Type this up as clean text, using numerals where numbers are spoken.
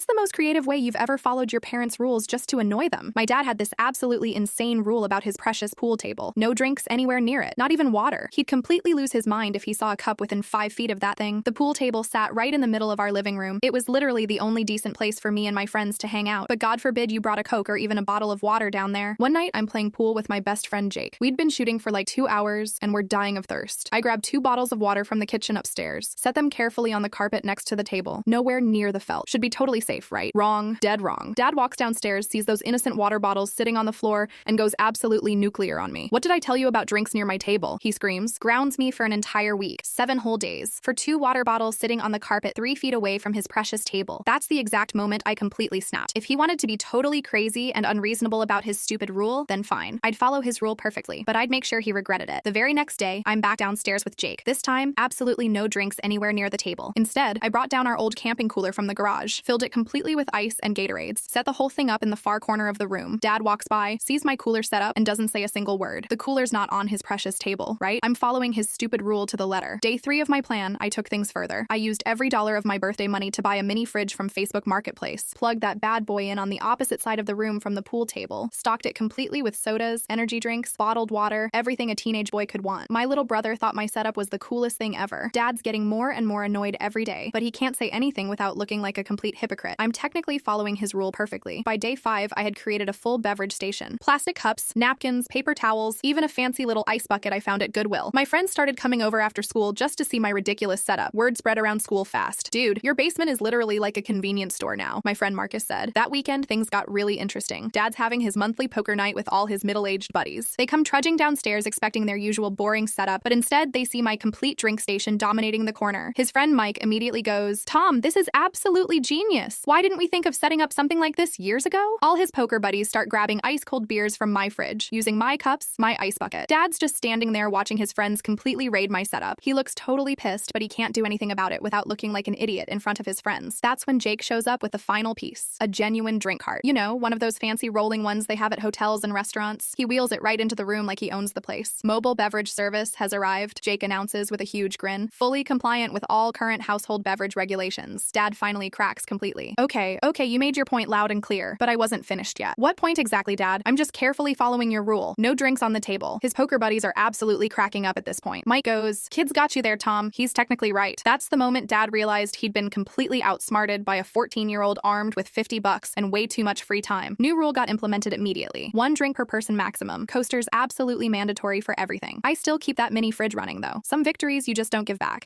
What's the most creative way you've ever followed your parents' rules just to annoy them? My dad had this absolutely insane rule about his precious pool table. No drinks anywhere near it, not even water. He'd completely lose his mind if he saw a cup within 5 feet of that thing. The pool table sat right in the middle of our living room. It was literally the only decent place for me and my friends to hang out. But God forbid you brought a Coke or even a bottle of water down there. One night, I'm playing pool with my best friend Jake. We'd been shooting for like 2 hours and we're dying of thirst. I grabbed 2 bottles of water from the kitchen upstairs, set them carefully on the carpet next to the table, nowhere near the felt. Should be totally safe, right? Wrong. Dead wrong. Dad walks downstairs, sees those innocent water bottles sitting on the floor, and goes absolutely nuclear on me. What did I tell you about drinks near my table? He screams. Grounds me for an entire week, 7 whole days, for 2 water bottles sitting on the carpet 3 feet away from his precious table. That's the exact moment I completely snapped. If he wanted to be totally crazy and unreasonable about his stupid rule, then fine. I'd follow his rule perfectly, but I'd make sure he regretted it. The very next day, I'm back downstairs with Jake. This time, absolutely no drinks anywhere near the table. Instead, I brought down our old camping cooler from the garage, filled it completely with ice and Gatorades, set the whole thing up in the far corner of the room. Dad walks by, sees my cooler set up, and doesn't say a single word. The cooler's not on his precious table, right? I'm following his stupid rule to the letter. Day 3 of my plan, I took things further. I used every dollar of my birthday money to buy a mini fridge from Facebook Marketplace, plugged that bad boy in on the opposite side of the room from the pool table, stocked it completely with sodas, energy drinks, bottled water, everything a teenage boy could want. My little brother thought my setup was the coolest thing ever. Dad's getting more and more annoyed every day, but he can't say anything without looking like a complete hypocrite. I'm technically following his rule perfectly. By day 5, I had created a full beverage station. Plastic cups, napkins, paper towels, even a fancy little ice bucket I found at Goodwill. My friends started coming over after school just to see my ridiculous setup. Word spread around school fast. Dude, your basement is literally like a convenience store now, my friend Marcus said. That weekend, things got really interesting. Dad's having his monthly poker night with all his middle-aged buddies. They come trudging downstairs expecting their usual boring setup, but instead they see my complete drink station dominating the corner. His friend Mike immediately goes, "Tom, this is absolutely genius. Why didn't we think of setting up something like this years ago?" All his poker buddies start grabbing ice-cold beers from my fridge, using my cups, my ice bucket. Dad's just standing there watching his friends completely raid my setup. He looks totally pissed, but he can't do anything about it without looking like an idiot in front of his friends. That's when Jake shows up with the final piece, a genuine drink cart. You know, one of those fancy rolling ones they have at hotels and restaurants. He wheels it right into the room like he owns the place. Mobile beverage service has arrived, Jake announces with a huge grin, fully compliant with all current household beverage regulations. Dad finally cracks completely. Okay, you made your point loud and clear, but I wasn't finished yet. What point exactly, Dad? I'm just carefully following your rule. No drinks on the table. His poker buddies are absolutely cracking up at this point. Mike goes, "Kids got you there, Tom. He's technically right." That's the moment Dad realized he'd been completely outsmarted by a 14-year-old armed with $50 and way too much free time. New rule got implemented immediately. 1 drink per person maximum. Coasters absolutely mandatory for everything. I still keep that mini fridge running though. Some victories you just don't give back.